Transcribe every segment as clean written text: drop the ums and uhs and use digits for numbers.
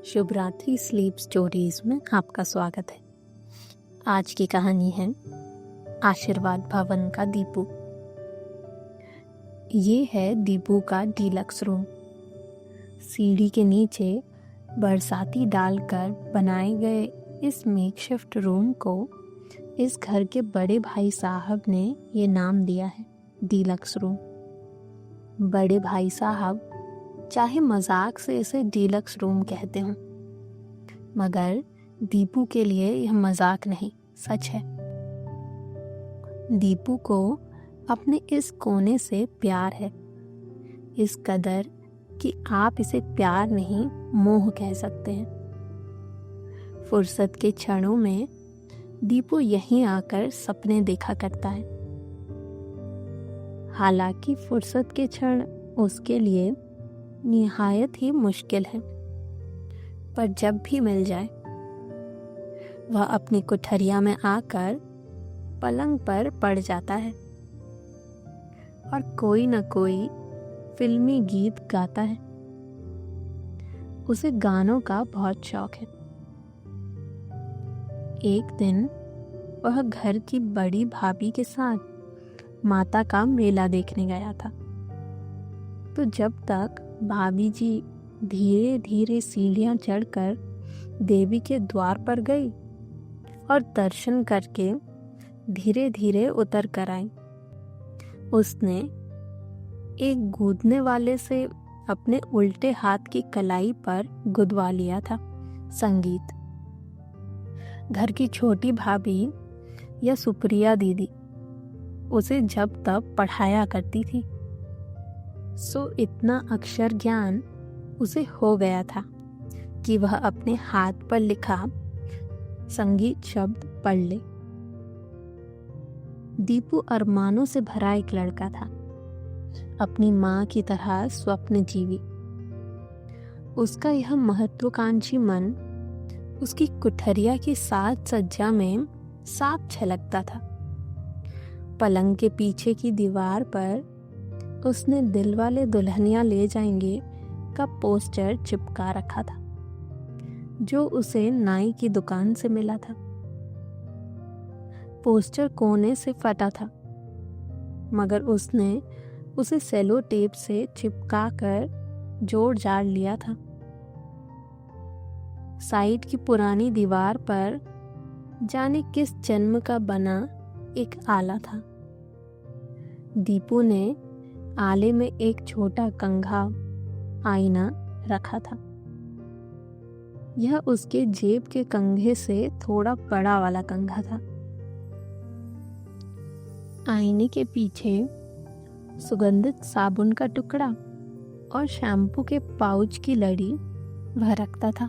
शुभ रात्रि sleep stories में आपका स्वागत है। आज की कहानी है आशीर्वाद भवन का दीपू। ये है दीपू का डीलक्स रूम। सीढ़ी के नीचे बरसाती डालकर बनाए गए इस मेकशिफ्ट रूम को इस घर के बड़े भाई साहब ने ये नाम दिया है, डीलक्स रूम। बड़े भाई साहब चाहे मजाक से इसे डीलक्स रूम कहते हों, मगर दीपू के लिए यह मजाक नहीं, सच है। दीपू को अपने इस कोने से प्यार है, इस कदर कि आप इसे प्यार नहीं मोह कह सकते हैं। फुर्सत के क्षणों में दीपू यहीं आकर सपने देखा करता है। हालांकि फुर्सत के क्षण उसके लिए निहायत ही मुश्किल है, पर जब भी मिल जाए वह अपनी कुठरिया में आकर पलंग पर पड़ जाता है और कोई न कोई फिल्मी गीत गाता है। उसे गानों का बहुत शौक है। एक दिन वह घर की बड़ी भाभी के साथ माता का मेला देखने गया था। तो जब तक भाभी जी धीरे धीरे सीढ़ियां चढ़कर देवी के द्वार पर गई और दर्शन करके धीरे धीरे उतर कर आई, उसने एक गूंदने वाले से अपने उल्टे हाथ की कलाई पर गुदवा लिया था संगीत। घर की छोटी भाभी या सुप्रिया दीदी उसे जब तब पढ़ाया करती थी, सो इतना अक्षर ज्ञान उसे हो गया था कि वह अपने हाथ पर लिखा संगीत शब्द पढ़ ले। दीपू अरमानों से भरा एक लड़का था, अपनी माँ की तरह स्वप्न जीवी। उसका यह महत्वाकांक्षी मन उसकी कुठरिया की साज सज्जा में साफ छलकता था। पलंग के पीछे की दीवार पर उसने दिलवाले दुल्हनिया ले जाएंगे का पोस्टर चिपका रखा था, जो उसे नाई की दुकान से मिला था। पोस्टर कोने से फटा था, मगर उसने उसे सेलो टेप से चिपका कर जोड़ जाड़ लिया था। साइड की पुरानी दीवार पर जाने किस जन्म का बना एक आला था। दीपू ने आले में एक छोटा कंघा आईना रखा था। यह उसके जेब के कंघे से थोड़ा बड़ा वाला कंघा था। आईने के पीछे सुगंधित साबुन का टुकड़ा और शैम्पू के पाउच की लड़ी वह रखता था।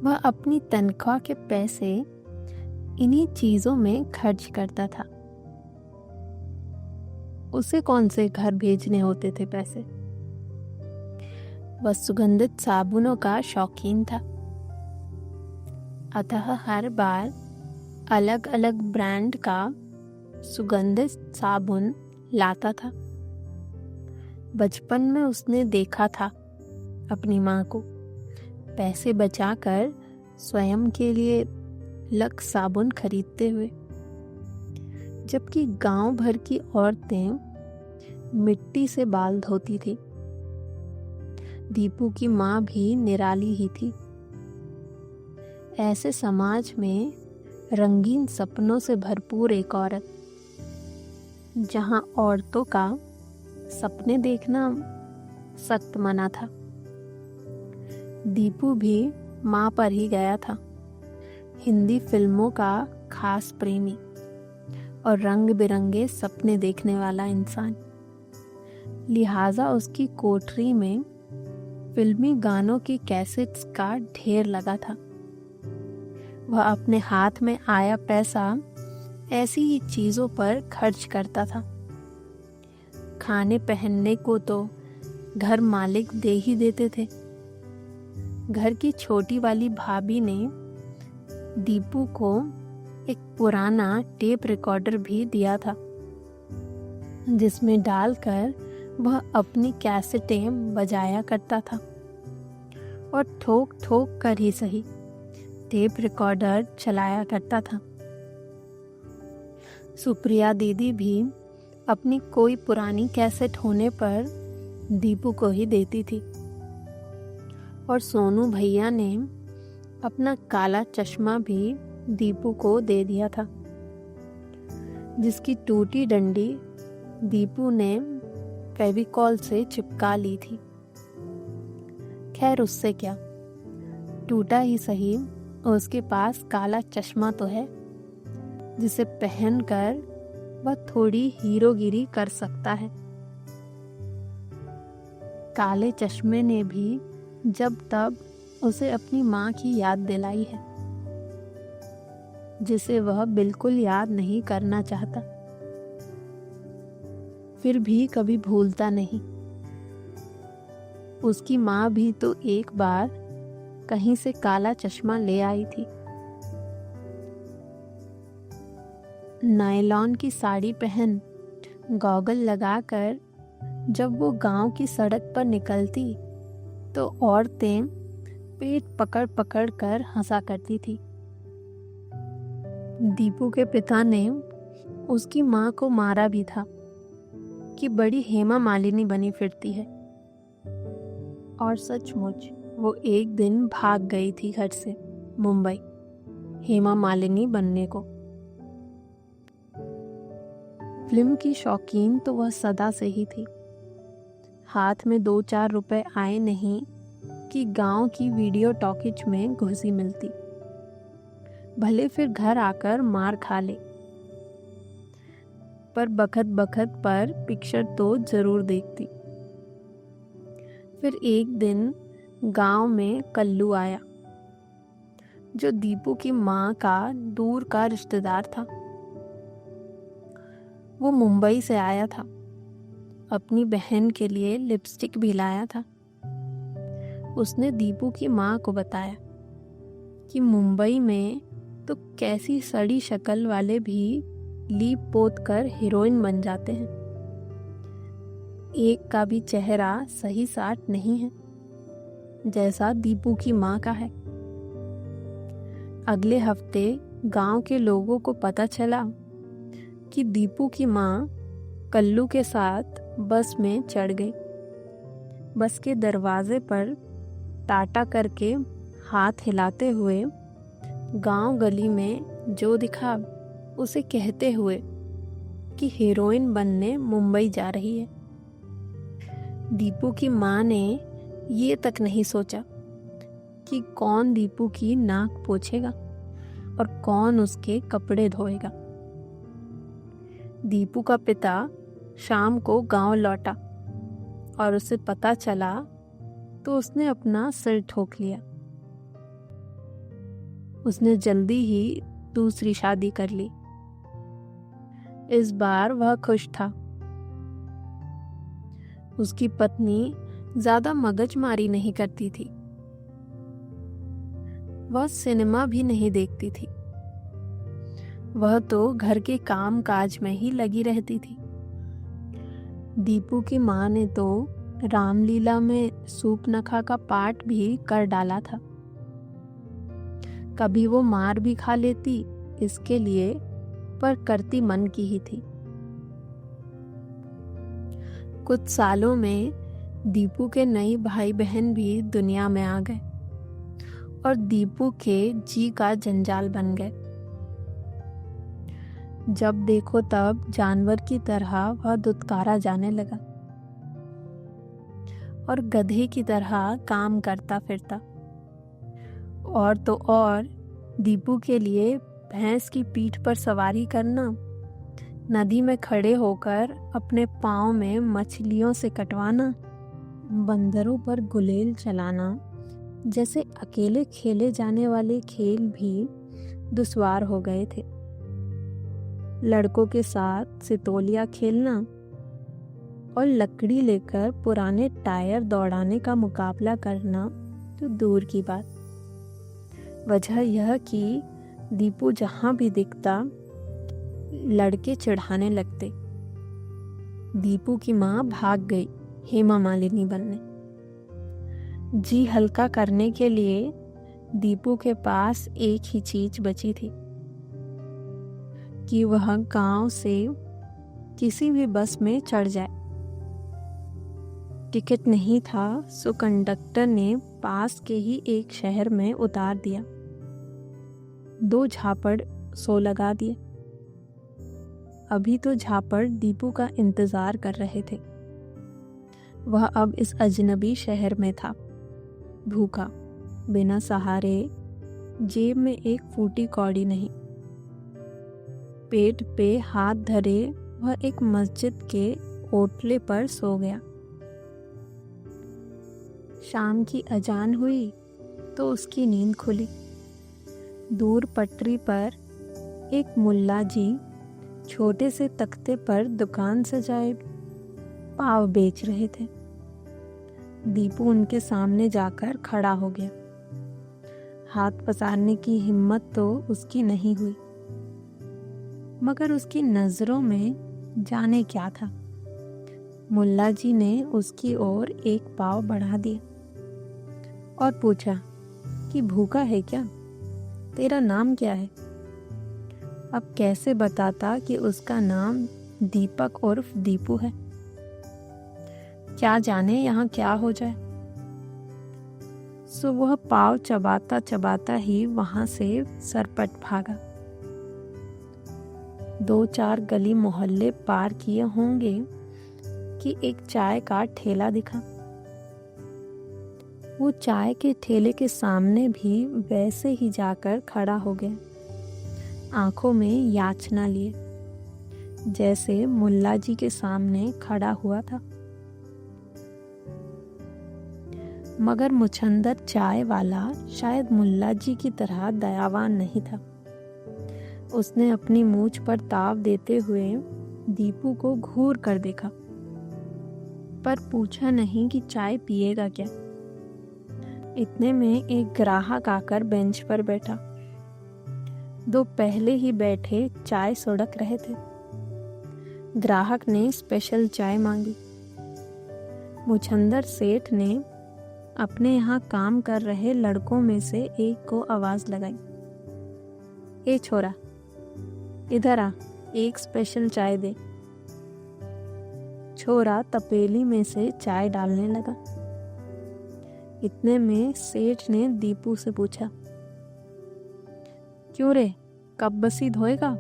वह अपनी तनख्वाह के पैसे इन्हीं चीजों में खर्च करता था। उसे कौन से घर भेजने होते थे पैसे। वह सुगंधित साबुनों का शौकीन था, अतः हर बार अलग अलग ब्रांड का सुगंधित साबुन लाता था। बचपन में उसने देखा था अपनी माँ को पैसे बचाकर स्वयं के लिए लक्स साबुन खरीदते हुए, जबकि गांव भर की औरतें मिट्टी से बाल धोती थी। दीपू की माँ भी निराली ही थी। ऐसे समाज में रंगीन सपनों से भरपूर एक औरत, जहां औरतों का सपने देखना सख्त मना था। दीपू भी माँ पर ही गया था, हिंदी फिल्मों का खास प्रेमी और रंग बिरंगे सपने देखने वाला इंसान। लिहाजा उसकी कोठरी में फिल्मी गानों की कैसेट्स का ढेर लगा था। वह अपने हाथ में आया पैसा ऐसी ही चीजों पर खर्च करता था। खाने पहनने को तो घर मालिक दे ही देते थे। घर की छोटी वाली भाभी ने दीपू को एक पुराना टेप रिकॉर्डर भी दिया था, जिसमें डालकर वह अपनी कैसेटें बजाया करता था। और ठोक ठोक कर ही सही टेप रिकॉर्डर चलाया करता था। सुप्रिया दीदी भी अपनी कोई पुरानी कैसेट होने पर दीपू को ही देती थी, और सोनू भैया ने अपना काला चश्मा भी दीपू को दे दिया था, जिसकी टूटी डंडी दीपू ने फेविकॉल से चिपका ली थी। खैर उससे क्या, टूटा ही सही, उसके पास काला चश्मा तो है जिसे पहनकर वह थोड़ी हीरोगिरी कर सकता है। काले चश्मे ने भी जब तब उसे अपनी माँ की याद दिलाई है, जिसे वह बिल्कुल याद नहीं करना चाहता, फिर भी कभी भूलता नहीं। उसकी माँ भी तो एक बार कहीं से काला चश्मा ले आई थी। नायलॉन की साड़ी पहन गॉगल लगाकर जब वो गांव की सड़क पर निकलती तो औरतें पेट पकड़ पकड़ कर हंसा करती थी। दीपू के पिता ने उसकी माँ को मारा भी था कि बड़ी हेमा मालिनी बनी फिरती है, और सचमुच वो एक दिन भाग गई थी घर से मुंबई हेमा मालिनी बनने को। फिल्म की शौकीन तो वह सदा से ही थी। हाथ में 2-4 रुपए आए नहीं कि गांव की वीडियो टॉकीज में घुसी मिलती, भले फिर घर आकर मार खा ले, पर बखत बखत पर पिक्चर तो जरूर देखती। फिर एक दिन गांव में कल्लू आया, जो दीपू की माँ का दूर का रिश्तेदार था। वो मुंबई से आया था, अपनी बहन के लिए लिपस्टिक भी लाया था। उसने दीपू की माँ को बताया कि मुंबई में तो कैसी सड़ी शक्ल वाले भी लीप पोत कर हीरोइन बन जाते हैं, एक का भी चेहरा सही साट नहीं है जैसा दीपू की माँ का है। अगले हफ्ते गांव के लोगों को पता चला कि दीपू की माँ कल्लू के साथ बस में चढ़ गई। बस के दरवाजे पर टाटा करके हाथ हिलाते हुए गांव गली में जो दिखा उसे कहते हुए कि हीरोइन बनने मुंबई जा रही है। दीपू की माँ ने ये तक नहीं सोचा कि कौन दीपू की नाक पोंछेगा और कौन उसके कपड़े धोएगा। दीपू का पिता शाम को गांव लौटा और उसे पता चला तो उसने अपना सिर ठोक लिया। उसने जल्दी ही दूसरी शादी कर ली। इस बार वह खुश था। उसकी पत्नी ज्यादा मगजमारी नहीं करती थी। वह सिनेमा भी नहीं देखती थी। वह तो घर के काम काज में ही लगी रहती थी। दीपू की माँ ने तो रामलीला में सूपनखा का पाठ भी कर डाला था। कभी वो मार भी खा लेती इसके लिए, पर करती मन की ही थी। कुछ सालों में दीपू के नई भाई बहन भी दुनिया में आ गए और दीपू के जी का जंजाल बन गए। जब देखो तब जानवर की तरह वह दुत्कारा जाने लगा और गधे की तरह काम करता फिरता। और तो और दीपू के लिए भैंस की पीठ पर सवारी करना, नदी में खड़े होकर अपने पाँव में मछलियों से कटवाना, बंदरों पर गुलेल चलाना जैसे अकेले खेले जाने वाले खेल भी दुश्वार हो गए थे। लड़कों के साथ सितोलिया खेलना और लकड़ी लेकर पुराने टायर दौड़ाने का मुकाबला करना तो दूर की बात। वजह यह कि दीपू जहां भी दिखता लड़के चिढ़ाने लगते। दीपू की माँ भाग गई हेमा मालिनी बनने। जी हल्का करने के लिए दीपू के पास एक ही चीज बची थी कि वह गांव से किसी भी बस में चढ़ जाए। टिकट नहीं था, सो कंडक्टर ने पास के ही एक शहर में उतार दिया। 2 झापड़ सो लगा दिए। अभी तो झापड़ दीपू का इंतजार कर रहे थे। वह अब इस अजनबी शहर में था, भूखा, बिना सहारे, जेब में एक फूटी कौड़ी नहीं। पेट पे हाथ धरे वह एक मस्जिद के ओटले पर सो गया। शाम की अजान हुई तो उसकी नींद खुली। दूर पटरी पर एक मुल्ला जी छोटे से तख्ते पर दुकान सजाए पाव बेच रहे थे। दीपू उनके सामने जाकर खड़ा हो गया। हाथ पसारने की हिम्मत तो उसकी नहीं हुई, मगर उसकी नजरों में जाने क्या था। मुल्ला जी ने उसकी ओर एक पाव बढ़ा दिया और पूछा कि भूखा है क्या? तेरा नाम क्या है? अब कैसे बताता कि उसका नाम दीपक उर्फ दीपू है। क्या जाने यहाँ क्या हो जाए। सो वह पाव चबाता चबाता ही वहां से सरपट भागा। 2-4 गली मोहल्ले पार किए होंगे कि एक चाय का ठेला दिखा। वो चाय के ठेले के सामने भी वैसे ही जाकर खड़ा हो गया, आंखों में याचना लिए, जैसे मुल्ला जी के सामने खड़ा हुआ था। मगर मुछंदर चाय वाला शायद मुल्ला जी की तरह दयावान नहीं था। उसने अपनी मूंछ पर ताव देते हुए दीपू को घूर कर देखा, पर पूछा नहीं कि चाय पिएगा क्या। इतने में एक ग्राहक आकर बेंच पर बैठा। 2 पहले ही बैठे चाय सुड़क रहे थे। ग्राहक ने स्पेशल चाय मांगी। मुछंदर सेठ ने अपने यहाँ काम कर रहे लड़कों में से एक को आवाज लगाई, ए छोरा, इधर आ, एक स्पेशल चाय दे। छोरा तपेली में से चाय डालने लगा। इतने में सेठ ने दीपू से पूछा, क्यों रे, कब बसी धोएगा?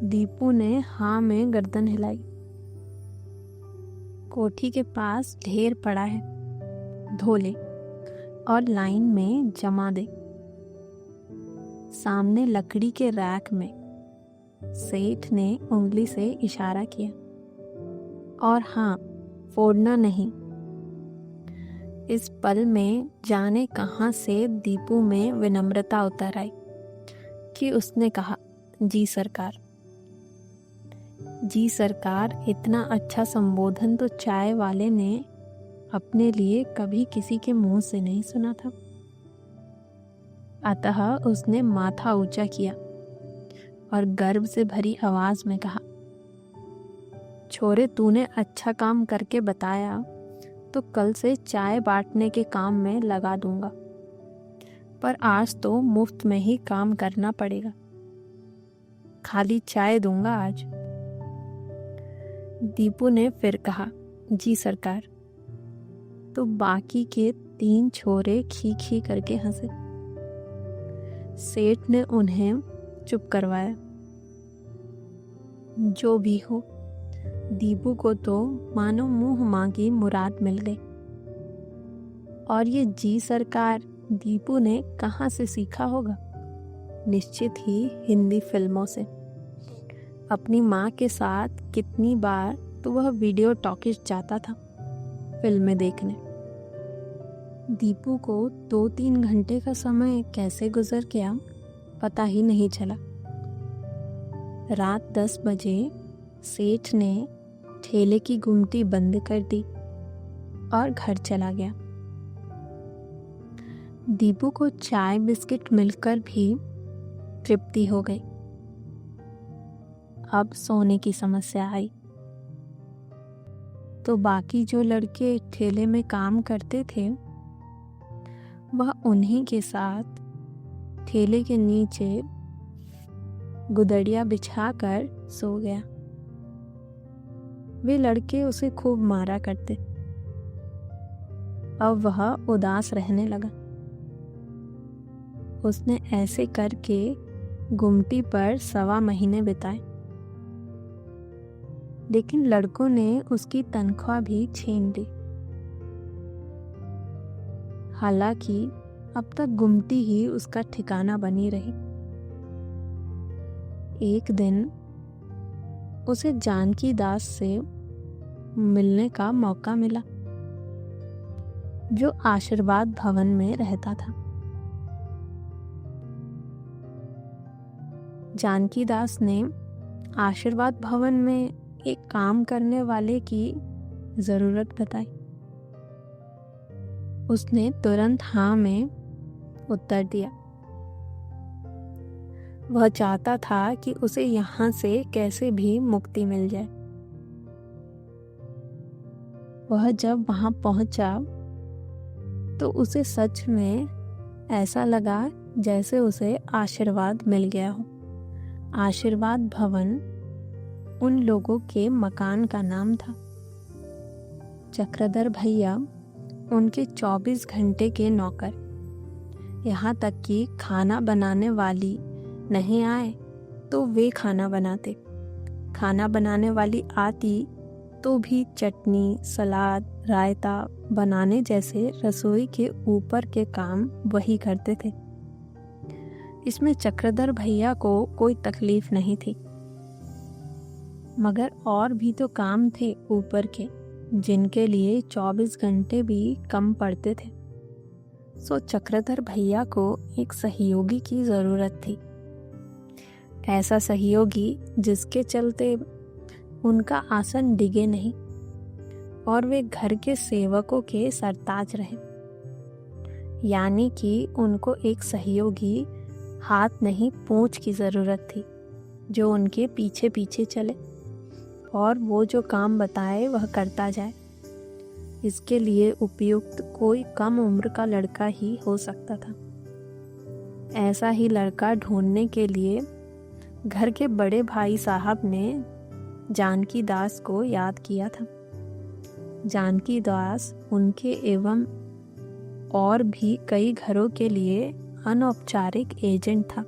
दीपू ने हाँ में गर्दन हिलाई। कोठी के पास ढेर पड़ा है, धो ले और लाइन में जमा दे। सामने लकड़ी के रैक में सेठ ने उंगली से इशारा किया। और हाँ, फोड़ना नहीं। इस पल में जाने कहां से दीपू में विनम्रता उतर आई कि उसने कहा, जी सरकार। जी सरकार इतना अच्छा संबोधन तो चाय वाले ने अपने लिए कभी किसी के मुंह से नहीं सुना था। अतः उसने माथा ऊंचा किया और गर्व से भरी आवाज में कहा, छोरे, तूने अच्छा काम करके बताया तो कल से चाय बांटने के काम में लगा दूंगा, पर आज तो मुफ्त में ही काम करना पड़ेगा। खाली चाय दूंगा आज। दीपू ने फिर कहा, जी सरकार। तो बाकी के 3 छोरे खी खी करके हंसे। सेठ ने उन्हें चुप करवाया। जो भी हो, दीपू को तो मानो मुंह मांगी मुराद मिल गई। और ये जी सरकार दीपू ने कहाँ से सीखा होगा? निश्चित ही हिंदी फिल्मों से। अपनी माँ के साथ कितनी बार तो वह वीडियो टॉकीज जाता था फिल्में देखने। दीपू को 2-3 घंटे का समय कैसे गुजर गया पता ही नहीं चला। रात 10 बजे सेठ ने ठेले की गुमटी बंद कर दी और घर चला गया। दीपू को चाय बिस्किट मिलकर भी तृप्ति हो गई। अब सोने की समस्या आई। तो बाकी जो लड़के ठेले में काम करते थे वह उन्हीं के साथ ठेले के नीचे गुदड़िया बिछाकर सो गया। वे लड़के उसे खूब मारा करते। अब वह उदास रहने लगा। उसने ऐसे करके गुमटी पर 1.25 महीने बिताए, लेकिन लड़कों ने उसकी तनख्वाह भी छीन ली। हालांकि अब तक गुमटी ही उसका ठिकाना बनी रही। एक दिन उसे जानकी दास से मिलने का मौका मिला, जो आशीर्वाद भवन में रहता था। जानकी दास ने आशीर्वाद भवन में एक काम करने वाले की जरूरत बताई। उसने तुरंत हाँ में उत्तर दिया। वह चाहता था कि उसे यहाँ से कैसे भी मुक्ति मिल जाए। वह जब वहां पहुंचा तो उसे सच में ऐसा लगा जैसे उसे आशीर्वाद मिल गया हो। आशीर्वाद भवन उन लोगों के मकान का नाम था। चक्रधर भैया उनके 24 घंटे के नौकर। यहाँ तक कि खाना बनाने वाली नहीं आए तो वे खाना बनाते। खाना बनाने वाली आती तो भी चटनी, सलाद, रायता बनाने जैसे रसोई के ऊपर के काम वही करते थे। इसमें चक्रधर भैया को कोई तकलीफ नहीं थी, मगर और भी तो काम थे ऊपर के, जिनके लिए 24 घंटे भी कम पड़ते थे। सो चक्रधर भैया को एक सहयोगी की जरूरत थी। ऐसा सहयोगी जिसके चलते उनका आसन डिगे नहीं और वे घर के सेवकों के सरताज रहे। यानी कि उनको एक सहयोगी हाथ नहीं पूंछ की जरूरत थी, जो उनके पीछे पीछे चले और वो जो काम बताए वह करता जाए। इसके लिए उपयुक्त कोई कम उम्र का लड़का ही हो सकता था। ऐसा ही लड़का ढूंढने के लिए घर के बड़े भाई साहब ने जानकी दास को याद किया था। जानकी दास उनके एवं और भी कई घरों के लिए अनौपचारिक एजेंट था,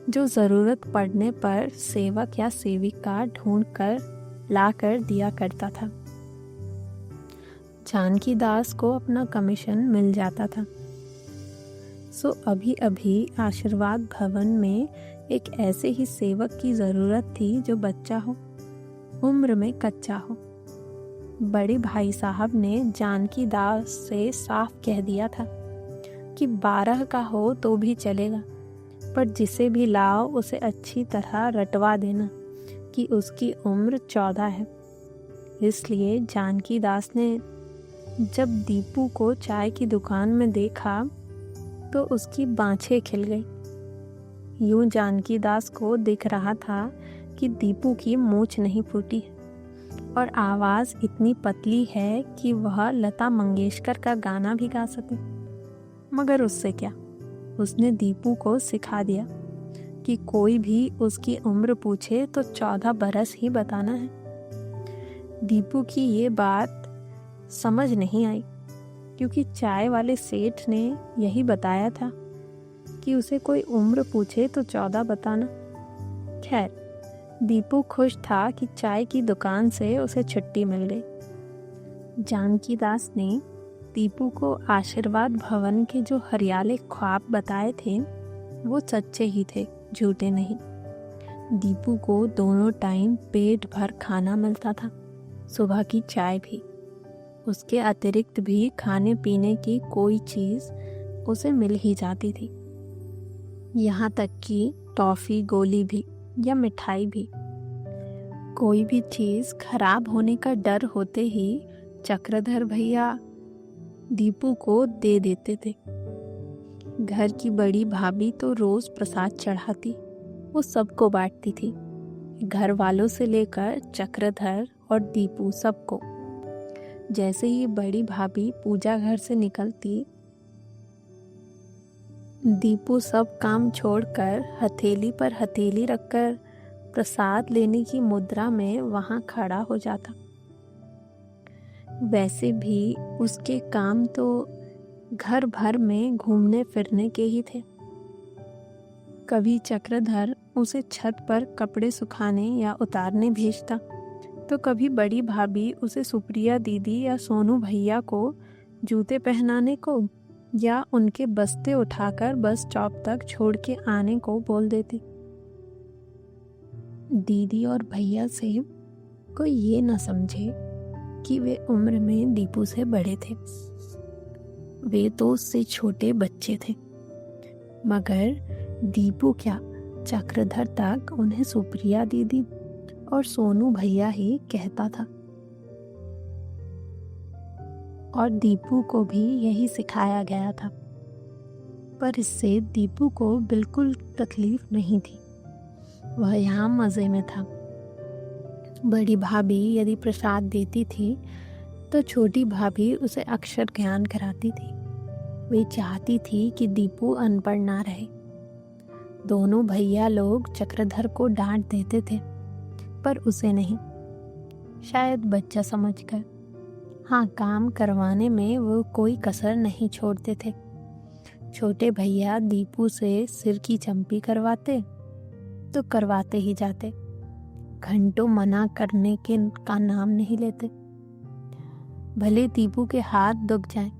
जो ज़रूरत पड़ने पर सेवक या सेविका ढूंढकर लाकर दिया करता था। जानकी दास को अपना कमीशन मिल जाता था। सो अभी अभी आशीर्वाद भवन में एक ऐसे ही सेवक की ज़रूरत थी जो बच्चा हो, उम्र में कच्चा हो। बड़े भाई साहब ने जानकी दास से साफ कह दिया था कि 12 का हो तो भी चलेगा, पर जिसे भी लाओ उसे अच्छी तरह रटवा देना कि उसकी उम्र 14 है। इसलिए जानकी दास ने जब दीपू को चाय की दुकान में देखा तो उसकी बाँछें खिल गई। यूं जानकी दास को दिख रहा था कि दीपू की मूंछ नहीं फूटी है और आवाज़ इतनी पतली है कि वह लता मंगेशकर का गाना भी गा सके। मगर उससे क्या, उसने दीपू को सिखा दिया कि कोई भी उसकी उम्र पूछे तो 14 बरस ही बताना है। दीपू की ये बात समझ नहीं आई, क्योंकि चाय वाले सेठ ने यही बताया था कि उसे कोई उम्र पूछे तो 14 बताना। खैर, दीपू खुश था कि चाय की दुकान से उसे छुट्टी मिल गई। जानकी दास ने दीपू को आशीर्वाद भवन के जो हरियाले ख्वाब बताए थे वो सच्चे ही थे, झूठे नहीं। दीपू को दोनों टाइम पेट भर खाना मिलता था, सुबह की चाय भी। उसके अतिरिक्त भी खाने पीने की कोई चीज़ उसे मिल ही जाती थी, यहाँ तक कि टॉफ़ी गोली भी या मिठाई भी। कोई भी चीज़ खराब होने का डर होते ही चक्रधर भैया दीपू को दे देते थे। घर की बड़ी भाभी तो रोज़ प्रसाद चढ़ाती, वो सबको बांटती थी, घर वालों से लेकर चक्रधर और दीपू सबको। जैसे ही बड़ी भाभी पूजा घर से निकलती, दीपू सब काम छोड़कर हथेली पर हथेली रखकर प्रसाद लेने की मुद्रा में वहां खड़ा हो जाता। वैसे भी उसके काम तो घर भर में घूमने फिरने के ही थे। कभी चक्रधर उसे छत पर कपड़े सुखाने या उतारने भेजता, तो कभी बड़ी भाभी उसे सुप्रिया दीदी या सोनू भैया को जूते पहनाने को या उनके बस्ते उठाकर बस स्टॉप तक छोड़ के आने को बोल देती। दीदी और भैया से कोई ये न समझे कि वे उम्र में दीपू से बड़े थे। वे तो उससे छोटे बच्चे थे, मगर दीपू क्या, चक्रधर तक उन्हें सुप्रिया दीदी और सोनू भैया ही कहता था। और दीपू को भी यही सिखाया गया था। पर इससे दीपू को बिल्कुल तकलीफ नहीं थी। वह यहाँ मज़े में था। बड़ी भाभी यदि प्रसाद देती थी तो छोटी भाभी उसे अक्षर ज्ञान कराती थी। वे चाहती थी कि दीपू अनपढ़ ना रहे। दोनों भैया लोग चक्रधर को डांट देते थे, पर उसे नहीं, शायद बच्चा समझकर। हाँ, काम करवाने में वो कोई कसर नहीं छोड़ते थे। छोटे भैया दीपू से सिर की चंपी करवाते तो करवाते ही जाते, घंटों मना करने के का नाम नहीं लेते, भले दीपू के हाथ दुख जाएं।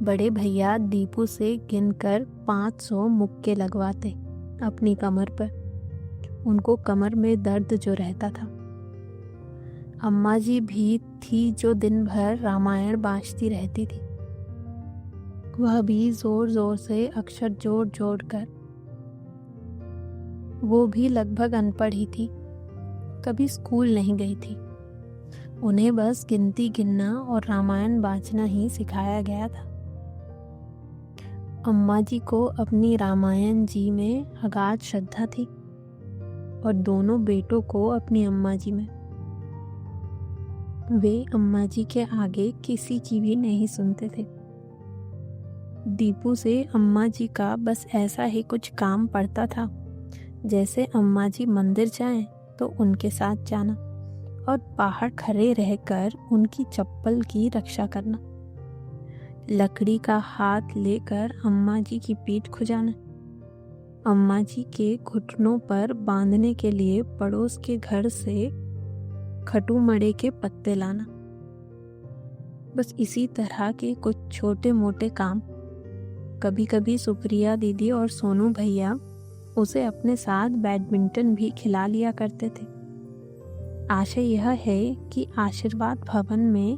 बड़े भैया दीपू से गिनकर 500 मुक्के लगवाते अपनी कमर पर। उनको कमर में दर्द जो रहता था। अम्मा जी भी थी जो दिन भर रामायण बाँचती रहती थी। वह भी जोर जोर से अक्षर जोड़ जोड़ कर। वो भी लगभग अनपढ़ ही थी, कभी स्कूल नहीं गई थी। उन्हें बस गिनती गिनना और रामायण बाँचना ही सिखाया गया था। अम्मा जी को अपनी रामायण जी में अगाध श्रद्धा थी और दोनों बेटों को अपनी अम्मा जी में। वे अम्मा जी के आगे किसी की भी नहीं सुनते थे। दीपू से अम्मा जी का बस ऐसा ही कुछ काम पड़ता था, जैसे अम्मा जी मंदिर जाएं तो उनके साथ जाना और बाहर खड़े रहकर उनकी चप्पल की रक्षा करना, लकड़ी का हाथ लेकर अम्मा जी की पीठ खुजाना, अम्मा जी के घुटनों पर बांधने के लिए पड़ोस के घर से खटू मड़े के पत्ते लाना। बस इसी तरह के कुछ छोटे मोटे काम। कभी कभी सुप्रिया दीदी और सोनू भैया उसे अपने साथ बैडमिंटन भी खिला लिया करते थे। आशय यह है कि आशीर्वाद भवन में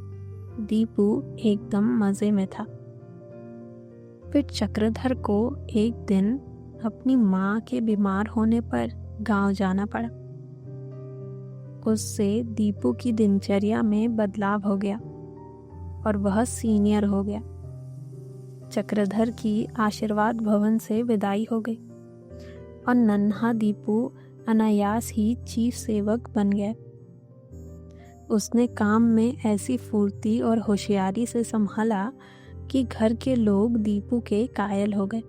दीपू एकदम मज़े में था। फिर चक्रधर को एक दिन अपनी माँ के बीमार होने पर गांव जाना पड़ा। उससे दीपू की दिनचर्या में बदलाव हो गया और वह सीनियर हो गया। चक्रधर की आशीर्वाद भवन से विदाई हो गई और नन्हा दीपू अनायास ही चीफ सेवक बन गया। उसने काम में ऐसी फुर्ती और होशियारी से संभाला कि घर के लोग दीपू के कायल हो गए।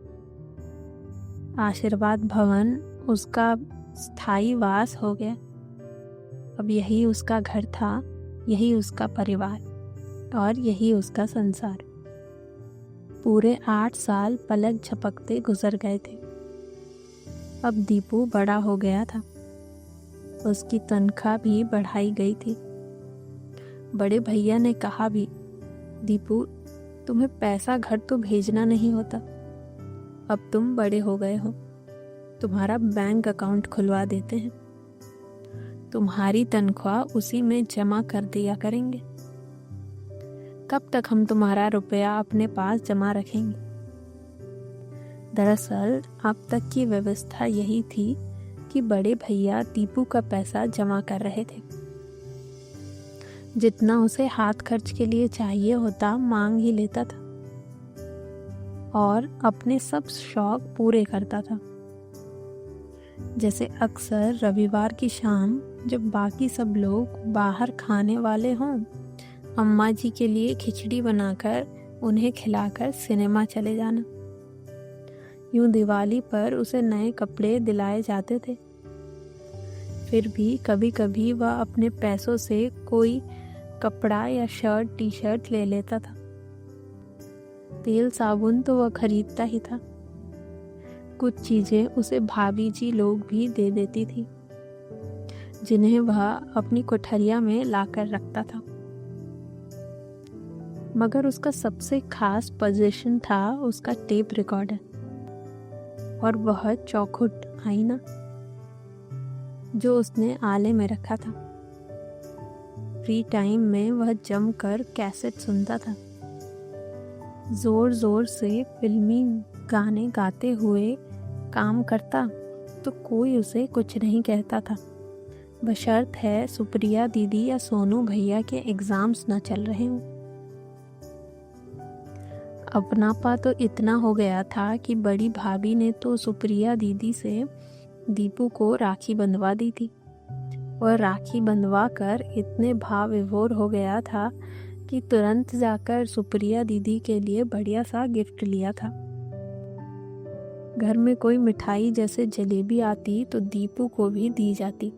आशीर्वाद भवन उसका स्थायी वास हो गया। अब यही उसका घर था, यही उसका परिवार और यही उसका संसार। पूरे 8 साल पलक झपकते गुजर गए थे। अब दीपू बड़ा हो गया था। उसकी तनख्वाह भी बढ़ाई गई थी। बड़े भैया ने कहा भी, दीपू तुम्हें पैसा घर तो भेजना नहीं होता, अब तुम बड़े हो गए हो, तुम्हारा बैंक अकाउंट खुलवा देते हैं, तुम्हारी तनख्वाह उसी में जमा कर दिया करेंगे। कब तक हम तुम्हारा रुपया अपने पास जमा रखेंगे। दरअसल अब तक की व्यवस्था यही थी कि बड़े भैया दीपू का पैसा जमा कर रहे थे। जितना उसे हाथ खर्च के लिए चाहिए होता मांग ही लेता था और अपने सब शौक पूरे करता था। जैसे अक्सर रविवार की शाम जब बाकी सब लोग बाहर खाने वाले हों अम्मा जी के लिए खिचड़ी बनाकर उन्हें खिलाकर सिनेमा चले जाना। यूं दिवाली पर उसे नए कपड़े दिलाए जाते थे। फिर भी कभी कभी वह अपने पैसों से कोई कपड़ा या शर्ट टी शर्ट ले लेता था। तेल साबुन तो वह खरीदता ही था। कुछ चीजें उसे भाभी जी लोग भी दे देती थी, जिन्हें वह अपनी कोठरिया में लाकर रखता था। मगर उसका सबसे खास पोजीशन था उसका टेप रिकॉर्डर और वह चौखुट आईना जो उसने आले में रखा था। फ्री टाइम में वह जमकर कैसेट सुनता था। जोर जोर से फिल्मी गाने गाते हुए काम करता तो कोई उसे कुछ नहीं कहता था, बशर्त है सुप्रिया दीदी या सोनू भैया के एग्जाम्स न चल रहे हों। अपनापा तो इतना हो गया था कि बड़ी भाभी ने तो सुप्रिया दीदी से दीपू को राखी बंधवा दी थी और राखी बंधवा कर इतने भाव विभोर हो गया था कि तुरंत जाकर सुप्रिया दीदी के लिए बढ़िया सा गिफ्ट लिया था। घर में कोई मिठाई जैसे जलेबी आती तो दीपू को भी दी जाती,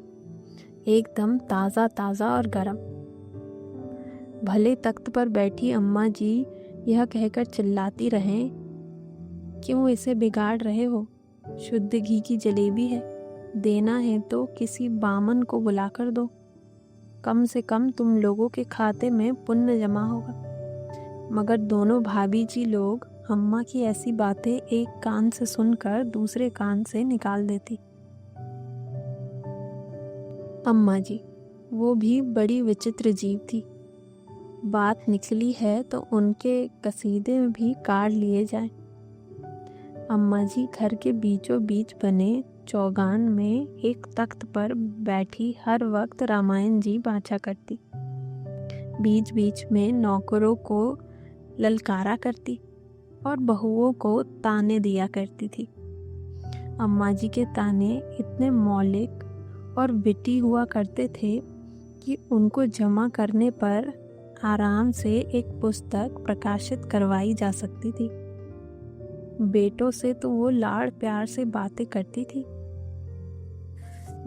एकदम ताज़ा ताज़ा और गरम। भले तख्त पर बैठी अम्मा जी यह कहकर चिल्लाती रहें, क्यों इसे बिगाड़ रहे हो, शुद्ध घी की जलेबी है, देना है तो किसी बामन को बुलाकर दो, कम से कम तुम लोगों के खाते में पुण्य जमा होगा। मगर दोनों भाभी जी लोग अम्मा की ऐसी बातें एक कान से सुनकर दूसरे कान से निकाल देती। अम्मा जी वो भी बड़ी विचित्र जीव थी। बात निकली है तो उनके कसीदे भी काढ़ लिए जाएं। अम्मा जी घर के बीचों बीच बने चौगान में एक तख्त पर बैठी हर वक्त रामायण जी बाँचा करती। बीच बीच में नौकरों को ललकारा करती और बहुओं को ताने दिया करती थी। अम्मा जी के ताने इतने मौलिक और विटी हुआ करते थे कि उनको जमा करने पर आराम से एक पुस्तक प्रकाशित करवाई जा सकती थी। बेटों से तो वो लाड़ प्यार से बातें करती थी।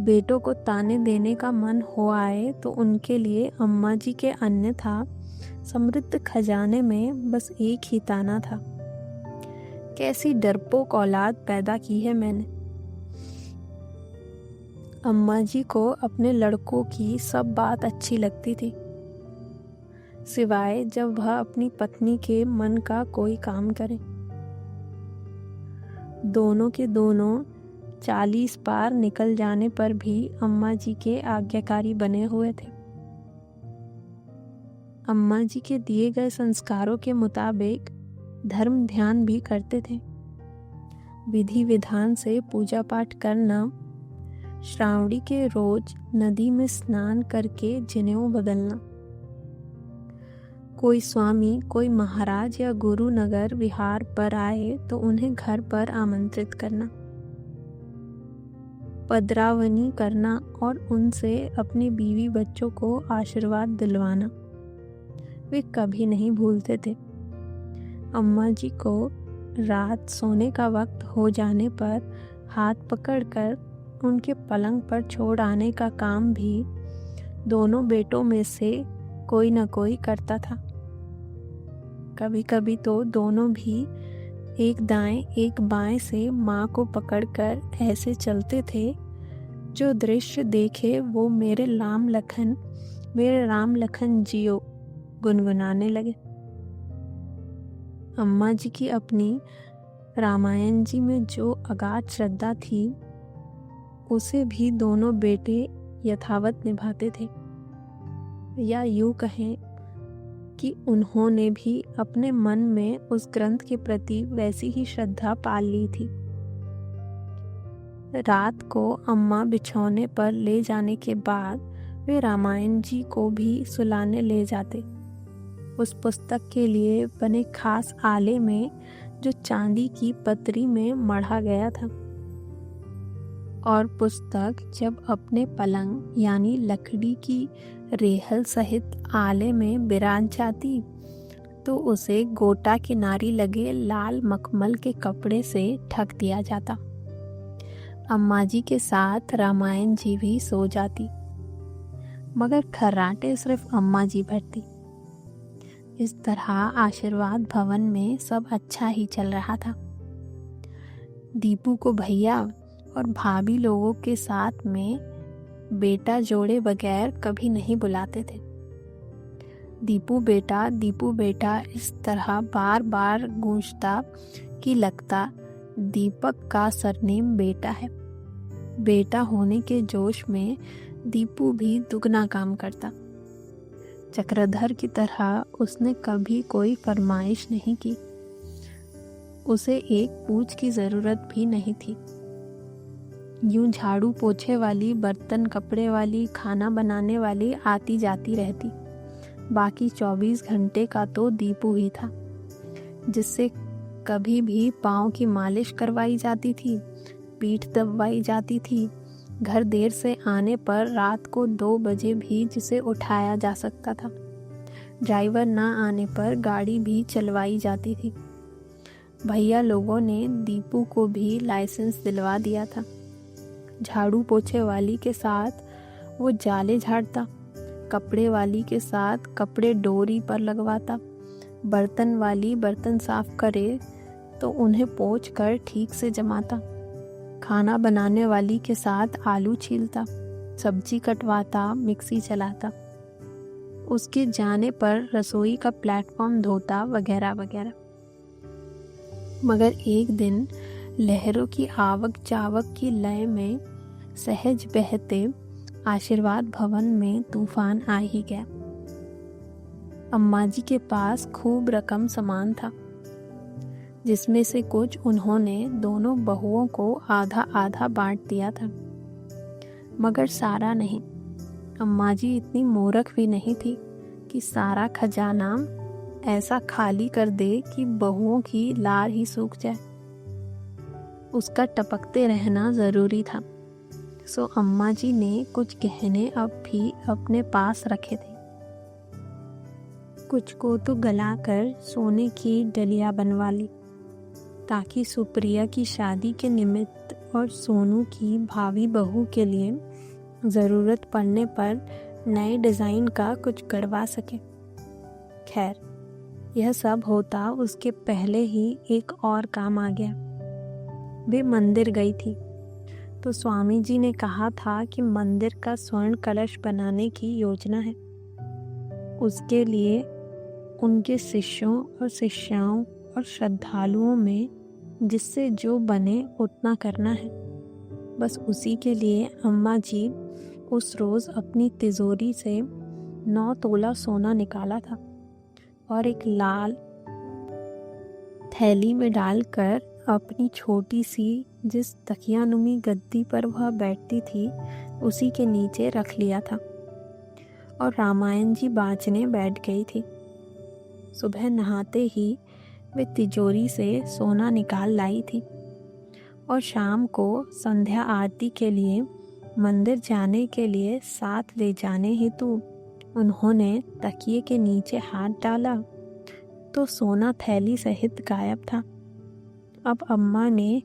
बेटों को ताने देने का मन हो आए तो उनके लिए अम्मा जी के अन्यथा समृद्ध खजाने में बस एक ही ताना था, कैसी डरपोक औलाद पैदा की है मैंने। अम्मा जी को अपने लड़कों की सब बात अच्छी लगती थी, सिवाय जब वह अपनी पत्नी के मन का कोई काम करे। दोनों के दोनों 40 पार निकल जाने पर भी अम्मा जी के आज्ञाकारी बने हुए थे। अम्मा जी के दिए गए संस्कारों के मुताबिक धर्म ध्यान भी करते थे। विधि विधान से पूजा पाठ करना, श्रावणी के रोज नदी में स्नान करके जनेऊ बदलना, कोई स्वामी कोई महाराज या गुरु नगर विहार पर आए तो उन्हें घर पर आमंत्रित करना, पदरावनी करना और उनसे अपनी बीवी बच्चों को आशीर्वाद दिलवाना वे कभी नहीं भूलते थे। अम्मा जी को रात सोने का वक्त हो जाने पर हाथ पकड़कर उनके पलंग पर छोड़ आने का काम भी दोनों बेटों में से कोई न कोई करता था। कभी कभी तो दोनों भी एक दाएं एक बाएं से माँ को पकड़कर ऐसे चलते थे जो दृश्य देखे वो मेरे राम लखन जियो गुनगुनाने लगे। अम्मा जी की अपनी रामायण जी में जो अगाध श्रद्धा थी उसे भी दोनों बेटे यथावत निभाते थे, या यूं कहें कि उन्होंने भी अपने मन में उस ग्रंथ के प्रति वैसी ही श्रद्धा पाल ली थी। रात को अम्मा बिछौने पर ले जाने के बाद वे रामायण जी को भी सुलाने ले जाते, उस पुस्तक के लिए बने खास आले में जो चांदी की पतरी में मढ़ा गया था। और पुस्तक जब अपने पलंग यानी लकड़ी की रेहल सहित आले में बिराज जाती तो उसे गोटा किनारी लगे लाल मखमल के कपड़े से ढक दिया जाता। अम्मा जी के साथ रामायण जी भी सो जाती, मगर खर्राटे सिर्फ अम्मा जी भरती। इस तरह आशीर्वाद भवन में सब अच्छा ही चल रहा था। दीपू को भैया और भाभी लोगों के साथ में बेटा जोड़े बगैर कभी नहीं बुलाते थे। दीपू बेटा इस तरह बार बार गूंजता कि लगता दीपक का सरनेम बेटा है। बेटा होने के जोश में दीपू भी दुगना काम करता। चक्रधर की तरह उसने कभी कोई फरमाइश नहीं की। उसे एक पूछ की जरूरत भी नहीं थी। यूं झाड़ू पोछे वाली, बर्तन कपड़े वाली, खाना बनाने वाली आती जाती रहती। बाकी 24 घंटे का तो दीपू ही था, जिससे कभी भी पाँव की मालिश करवाई जाती थी, पीठ दबवाई जाती थी। घर देर से आने पर रात को 2 बजे भी जिसे उठाया जा सकता था। ड्राइवर ना आने पर गाड़ी भी चलवाई जाती थी। भैया लोगों ने दीपू को भी लाइसेंस दिलवा दिया था। झाड़ू पोछे वाली के साथ वो जाले झाड़ता, कपड़े वाली के साथ कपड़े डोरी पर लगवाता, बर्तन वाली बर्तन साफ करे तो उन्हें पोंछ कर ठीक से जमाता, खाना बनाने वाली के साथ आलू छीलता, सब्जी कटवाता, मिक्सी चलाता, उसके जाने पर रसोई का प्लेटफॉर्म धोता वगैरह वगैरह। मगर एक दिन लहरों की आवक जावक की लय में सहज बहते आशीर्वाद भवन में तूफान आ ही गया। अम्मा जी के पास खूब रकम सामान था, जिसमें से कुछ उन्होंने दोनों बहुओं को आधा आधा बांट दिया था, मगर सारा नहीं। अम्मा जी इतनी मूर्ख भी नहीं थी कि सारा खजाना ऐसा खाली कर दे कि बहुओं की लार ही सूख जाए। उसका टपकते रहना जरूरी था। सो अम्मा जी ने कुछ गहने अब भी अपने पास रखे थे। कुछ को तो गलाकर सोने की डलिया बनवा ली, ताकि सुप्रिया की शादी के निमित्त और सोनू की भावी बहू के लिए ज़रूरत पड़ने पर नए डिज़ाइन का कुछ करवा सके। खैर, यह सब होता उसके पहले ही एक और काम आ गया। वे मंदिर गई थी तो स्वामी जी ने कहा था कि मंदिर का स्वर्ण कलश बनाने की योजना है। उसके लिए उनके शिष्यों और शिष्याओं और श्रद्धालुओं में जिससे जो बने उतना करना है। बस उसी के लिए अम्मा जी उस रोज़ अपनी तिजोरी से 9 तोला सोना निकाला था और एक लाल थैली में डालकर अपनी छोटी सी जिस तकियानुमी गद्दी पर वह बैठती थी उसी के नीचे रख लिया था और रामायण जी बाँचने बैठ गई थी। सुबह नहाते ही वे तिजोरी से सोना निकाल लाई थी और शाम को संध्या आरती के लिए मंदिर जाने के लिए साथ ले जाने हेतु उन्होंने तकिए के नीचे हाथ डाला तो सोना थैली सहित गायब था। अब अम्मा ने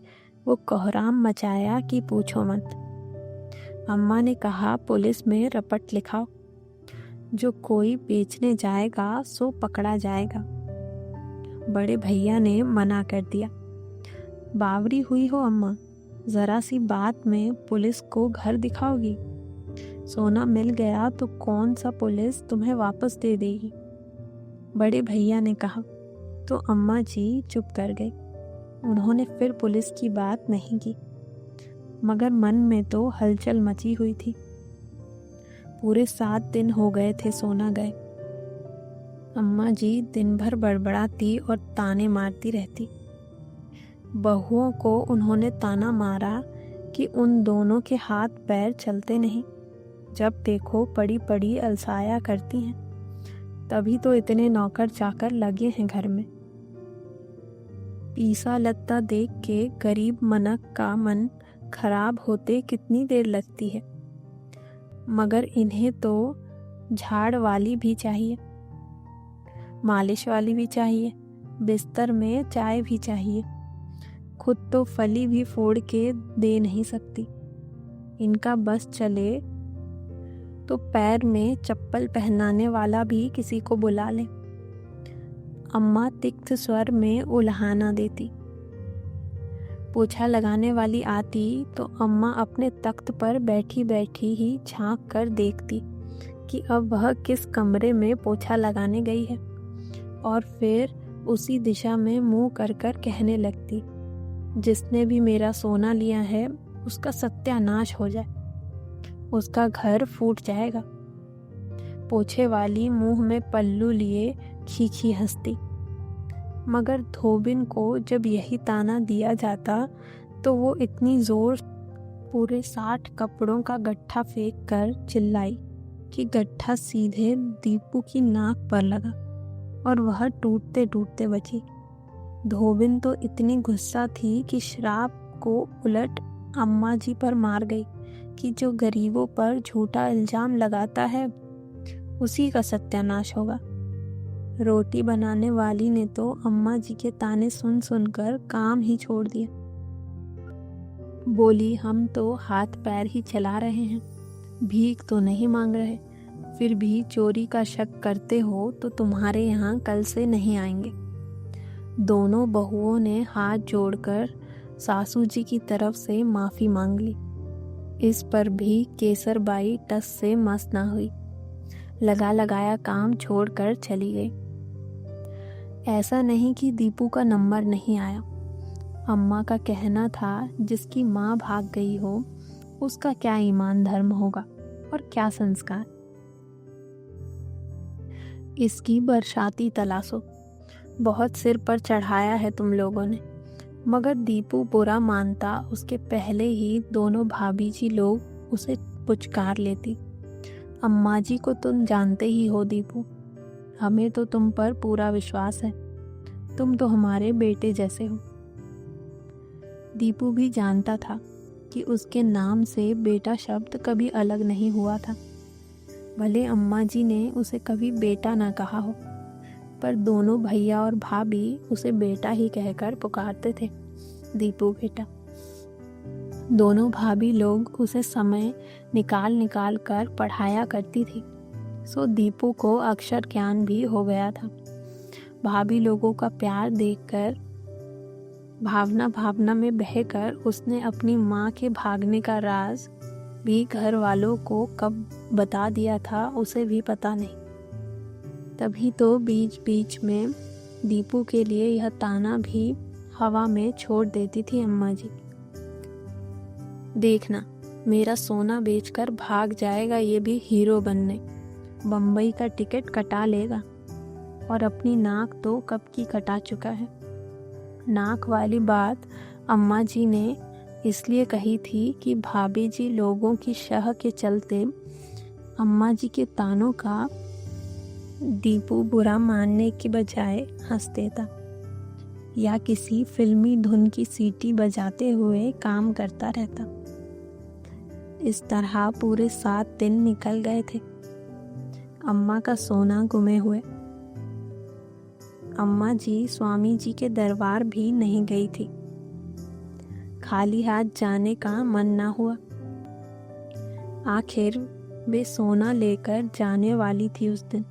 वो कोहराम मचाया कि पूछो मत। अम्मा ने कहा, पुलिस में रपट लिखाओ, जो कोई बेचने जाएगा सो पकड़ा जाएगा। बड़े भैया ने मना कर दिया। बावरी हुई हो अम्मा, जरा सी बात में पुलिस को घर दिखाओगी। सोना मिल गया तो कौन सा पुलिस तुम्हें वापस दे देगी। बड़े भैया ने कहा तो अम्मा जी चुप कर गई। उन्होंने फिर पुलिस की बात नहीं की, मगर मन में तो हलचल मची हुई थी। पूरे 7 दिन हो गए थे सोना गए। अम्मा जी दिन भर बड़बड़ाती और ताने मारती रहती। बहुओं को उन्होंने ताना मारा कि उन दोनों के हाथ पैर चलते नहीं, जब देखो पड़ी पड़ी अलसाया करती हैं। तभी तो इतने नौकर चाकर लगे हैं घर में। पीसा लत्ता देख के गरीब मनक का मन खराब होते कितनी देर लगती है, मगर इन्हें तो झाड़ वाली भी चाहिए, मालिश वाली भी चाहिए, बिस्तर में चाय भी चाहिए। खुद तो फली भी फोड़ के दे नहीं सकती। इनका बस चले तो पैर में चप्पल पहनाने वाला भी किसी को बुला ले। अम्मा तिक्त स्वर में उल्हाना देती। पोछा लगाने वाली आती तो अम्मा अपने तख्त पर बैठी बैठी ही झांक कर देखती कि अब वह किस कमरे में पोछा लगाने गई है, और फिर उसी दिशा में मुंह कर कर कहने लगती, जिसने भी मेरा सोना लिया है उसका सत्यानाश हो जाए, उसका घर फूट जाएगा। पोछे वाली मुंह में पल्लू लिए खीखी हंसती। मगर धोबिन को जब यही ताना दिया जाता तो वो इतनी जोर पूरे 60 कपड़ों का गट्ठा फेंक कर चिल्लाई कि गट्ठा सीधे दीपू की नाक पर लगा और वह टूटते टूटते बची। धोबिन तो इतनी गुस्सा थी कि श्राप को उलट अम्मा जी पर मार गई कि जो गरीबों पर झूठा इल्जाम लगाता है उसी का सत्यानाश होगा। रोटी बनाने वाली ने तो अम्मा जी के ताने सुन सुनकर काम ही छोड़ दिया। बोली, हम तो हाथ पैर ही चला रहे हैं, भीख तो नहीं मांग रहे, फिर भी चोरी का शक करते हो तो तुम्हारे यहाँ कल से नहीं आएंगे। दोनों बहुओं ने हाथ जोड़कर सासू जी की तरफ से माफ़ी मांग ली। इस पर भी केसरबाई टस से मस ना हुई, लगा लगाया काम छोड़कर चली गई। ऐसा नहीं कि दीपू का नंबर नहीं आया। अम्मा का कहना था जिसकी माँ भाग गई हो उसका क्या ईमान धर्म होगा और क्या संस्कार। इसकी बरसाती तलाशो, बहुत सिर पर चढ़ाया है तुम लोगों ने। मगर दीपू बुरा मानता उसके पहले ही दोनों भाभी जी लोग उसे पुचकार लेती। अम्मा जी को तुम जानते ही हो दीपू, हमें तो तुम पर पूरा विश्वास है, तुम तो हमारे बेटे जैसे हो। दीपू भी जानता था कि उसके नाम से बेटा शब्द कभी अलग नहीं हुआ था। भले अम्मा जी ने उसे कभी बेटा ना कहा हो, पर दोनों भैया और भाभी उसे बेटा ही कहकर पुकारते थे, दीपू बेटा। दोनों भाभी लोग उसे समय निकाल निकाल कर पढ़ाया करती थी, सो दीपू को अक्षर ज्ञान भी हो गया था। भाभी लोगों का प्यार देखकर भावना भावना में बहकर उसने अपनी माँ के भागने का राज भी घर वालों को कब बता दिया था उसे भी पता नहीं। तभी तो बीच बीच में दीपू के लिए यह ताना भी हवा में छोड़ देती थी अम्मा जी, देखना मेरा सोना बेचकर भाग जाएगा ये भी हीरो बनने, बम्बई का टिकट कटा लेगा, और अपनी नाक तो कब की कटा चुका है। नाक वाली बात अम्मा जी ने इसलिए कही थी कि भाभी जी लोगों की शह के चलते अम्मा जी के तानों का दीपू बुरा मानने के बजाय हंस देता या किसी फिल्मी धुन की सीटी बजाते हुए काम करता रहता। इस तरह पूरे 7 दिन निकल गए थे अम्मा का सोना गुमे हुए। अम्मा जी स्वामी जी के दरबार भी नहीं गई थी, खाली हाथ जाने का मन ना हुआ। आखिर वे सोना लेकर जाने वाली थी उस दिन।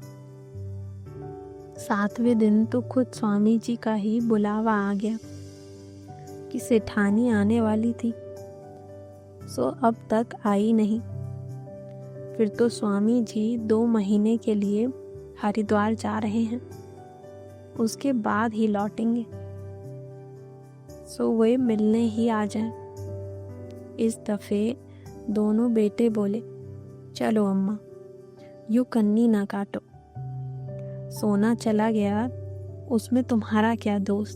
7वें दिन तो खुद स्वामी जी का ही बुलावा आ गया कि सेठानी आने वाली थी, सो अब तक आई नहीं। फिर तो स्वामी जी 2 महीने के लिए हरिद्वार जा रहे हैं, उसके बाद ही लौटेंगे, सो वे मिलने ही आ जाएं। इस दफे दोनों बेटे बोले, चलो अम्मा, यूं कन्नी ना काटो, सोना चला गया उसमें तुम्हारा क्या दोष,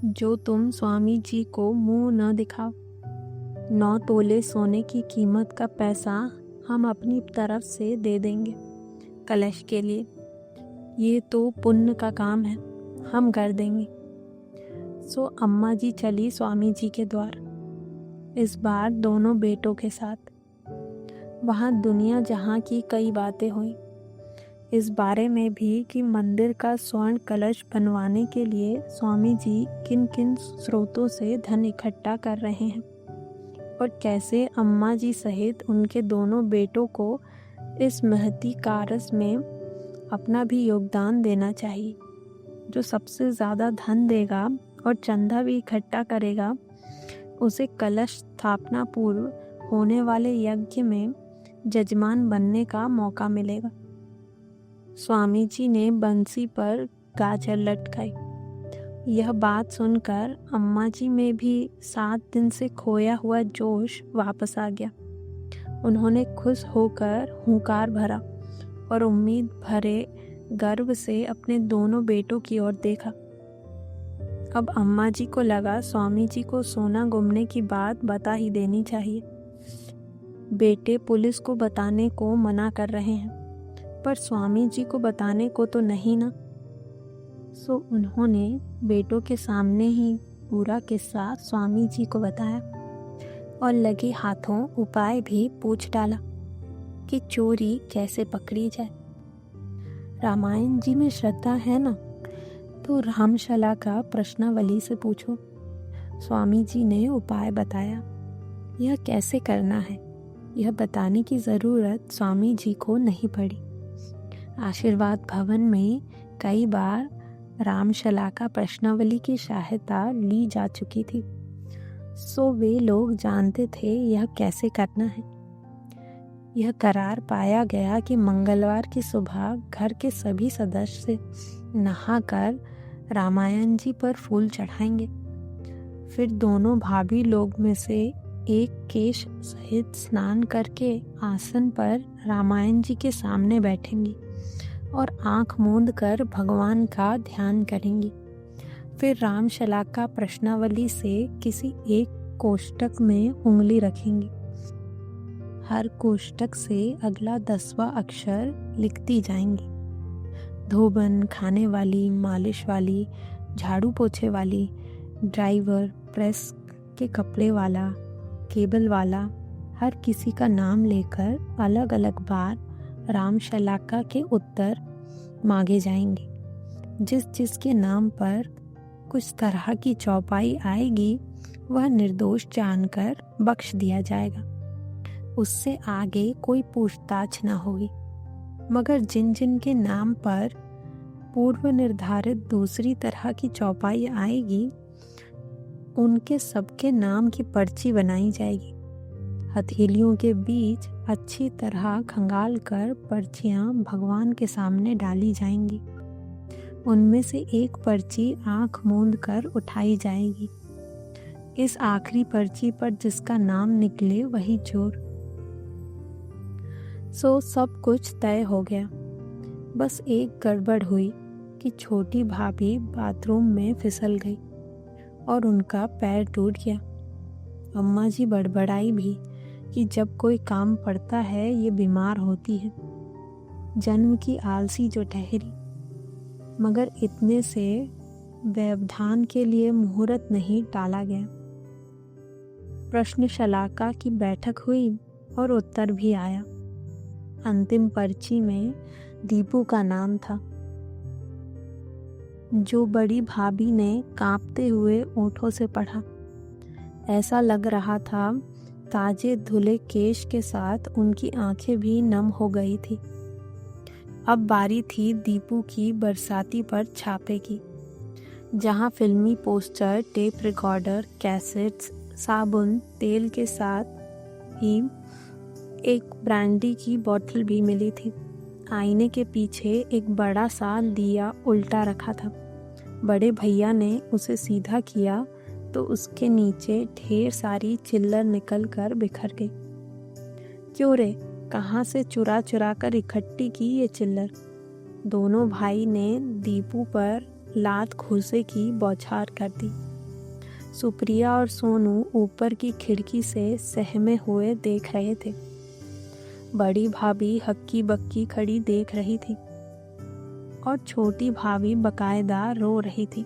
जो तुम स्वामी जी को मुंह न दिखाओ। 9 तोले सोने की कीमत का पैसा हम अपनी तरफ से दे देंगे कलश के लिए, ये तो पुण्य का काम है, हम कर देंगे। सो अम्मा जी चली स्वामी जी के द्वार, इस बार दोनों बेटों के साथ। वहाँ दुनिया जहाँ की कई बातें हुई। इस बारे में भी कि मंदिर का स्वर्ण कलश बनवाने के लिए स्वामी जी किन किन स्रोतों से धन इकट्ठा कर रहे हैं और कैसे अम्मा जी सहित उनके दोनों बेटों को इस महती कारज में अपना भी योगदान देना चाहिए। जो सबसे ज़्यादा धन देगा और चंदा भी इकट्ठा करेगा उसे कलश स्थापना पूर्व होने वाले यज्ञ में जजमान बनने का मौका मिलेगा। स्वामी जी ने बंसी पर गाजर लटकाई। यह बात सुनकर अम्मा जी में भी 7 दिन से खोया हुआ जोश वापस आ गया। उन्होंने खुश होकर हुंकार भरा और उम्मीद भरे गर्व से अपने दोनों बेटों की ओर देखा। अब अम्मा जी को लगा स्वामी जी को सोना गुमने की बात बता ही देनी चाहिए। बेटे पुलिस को बताने को मना कर रहे हैं, पर स्वामी जी को बताने को तो नहीं ना। सो उन्होंने बेटों के सामने ही पूरा किस्सा स्वामी जी को बताया और लगे हाथों उपाय भी पूछ डाला कि चोरी कैसे पकड़ी जाए। रामायण जी में श्रद्धा है ना, तो रामशला का प्रश्नावली से पूछो। स्वामी जी ने उपाय बताया। यह कैसे करना है यह बताने की ज़रूरत स्वामी जी को नहीं पड़ी। आशीर्वाद भवन में कई बार रामशला का प्रश्नावली की सहायता ली जा चुकी थी, सो वे लोग जानते थे यह कैसे करना है। यह करार पाया गया कि मंगलवार की सुबह घर के सभी सदस्य नहाकर रामायण जी पर फूल चढ़ाएंगे। फिर दोनों भाभी लोग में से एक केश सहित स्नान करके आसन पर रामायण जी के सामने बैठेंगी और आंख मूंद कर भगवान का ध्यान करेंगी। फिर रामशला का प्रश्नावली से किसी एक कोष्टक में उंगली रखेंगी। हर कोष्टक से अगला 10वां अक्षर लिखती जाएंगी। धोबन, खाने वाली, मालिश वाली, झाड़ू पोछे वाली, ड्राइवर, प्रेस के कपड़े वाला, केबल वाला, हर किसी का नाम लेकर अलग अलग बार रामशलाका के उत्तर मांगे जाएंगे। जिस जिसके नाम पर कुछ तरह की चौपाई आएगी वह निर्दोष जानकर बख्श दिया जाएगा। उससे आगे कोई पूछताछ न होगी। मगर जिन जिन के नाम पर पूर्व निर्धारित दूसरी तरह की चौपाई आएगी उनके सबके नाम की पर्ची बनाई जाएगी। हथेलियों के बीच अच्छी तरह खंगाल कर पर्चियां भगवान के सामने डाली जाएंगी। उनमें से एक पर्ची आंख मूंद कर उठाई जाएगी। इस आखिरी पर्ची पर जिसका नाम निकले वही चोर। सो सब कुछ तय हो गया। बस एक गड़बड़ हुई कि छोटी भाभी बाथरूम में फिसल गई और उनका पैर टूट गया। अम्मा जी बड़बड़ाई भी कि जब कोई काम पड़ता है ये बीमार होती है, जन्म की आलसी जो ठहरी। मगर इतने से व्यवधान के लिए मुहूर्त नहीं टाला गया। प्रश्नशलाका की बैठक हुई और उत्तर भी आया। अंतिम पर्ची में दीपू का नाम था, जो बड़ी भाभी ने कांपते हुए ओठों से पढ़ा। ऐसा लग रहा था ताजे धुले केश के साथ उनकी आंखें भी नम हो गई थी। अब बारी थी दीपू की बरसाती पर छापे की, जहां फिल्मी पोस्टर, टेप रिकॉर्डर, कैसेट्स, साबुन, तेल के साथ ही एक ब्रांडी की बोतल भी मिली थी। आईने के पीछे एक बड़ा सा दिया उल्टा रखा था। बड़े भैया ने उसे सीधा किया तो उसके नीचे ढेर सारी चिल्लर निकल कर बिखर गई। क्यों रे, कहाँ से चुरा चुरा कर इकट्ठी की ये चिल्लर? दोनों भाई ने दीपू पर लात घूंसे की बौछार कर दी। सुप्रिया और सोनू ऊपर की खिड़की से सहमे हुए देख रहे थे। बड़ी भाभी हक्की बक्की खड़ी देख रही थी और छोटी भाभी बकायदा रो रही थी।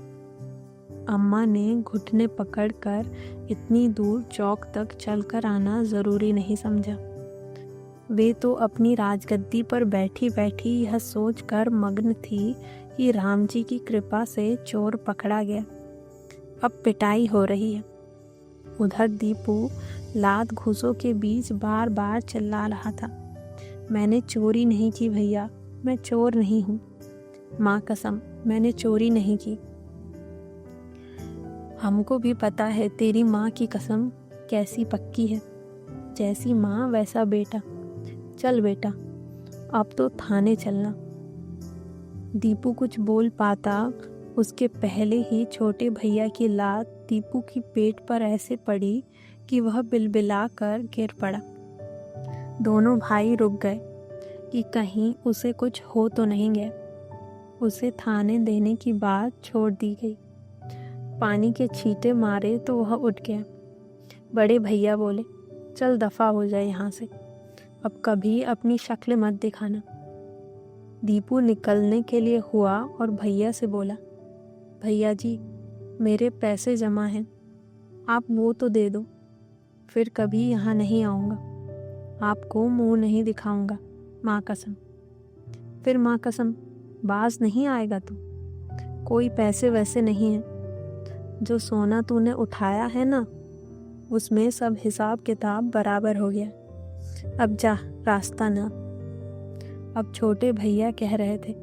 अम्मा ने घुटने पकड़कर इतनी दूर चौक तक चलकर आना जरूरी नहीं समझा। वे तो अपनी राजगद्दी पर बैठी बैठी यह सोच कर मग्न थी कि राम जी की कृपा से चोर पकड़ा गया, अब पिटाई हो रही है। उधर दीपू लात घूसों के बीच बार बार चिल्ला रहा था, मैंने चोरी नहीं की भैया, मैं चोर नहीं हूँ, माँ कसम मैंने चोरी नहीं की। हमको भी पता है तेरी माँ की कसम कैसी पक्की है, जैसी माँ वैसा बेटा। चल बेटा अब तो थाने चलना। दीपू कुछ बोल पाता उसके पहले ही छोटे भैया की लात दीपू की पेट पर ऐसे पड़ी कि वह बिलबिला कर गिर पड़ा। दोनों भाई रुक गए कि कहीं उसे कुछ हो तो नहीं गया। उसे थाने देने की बात छोड़ दी गई। पानी के छींटे मारे तो वह उठ गया। बड़े भैया बोले, चल दफ़ा हो जाए यहाँ से, अब कभी अपनी शक्ल मत दिखाना। दीपू निकलने के लिए हुआ और भैया से बोला, भैया जी मेरे पैसे जमा हैं, आप वो तो दे दो, फिर कभी यहाँ नहीं आऊँगा, आपको मुंह नहीं दिखाऊंगा, माँ कसम। फिर माँ कसम बाज नहीं आएगा तू? कोई पैसे वैसे नहीं है, जो सोना तूने उठाया है ना उसमें सब हिसाब किताब बराबर हो गया, अब जा रास्ता ना। अब छोटे भैया कह रहे थे,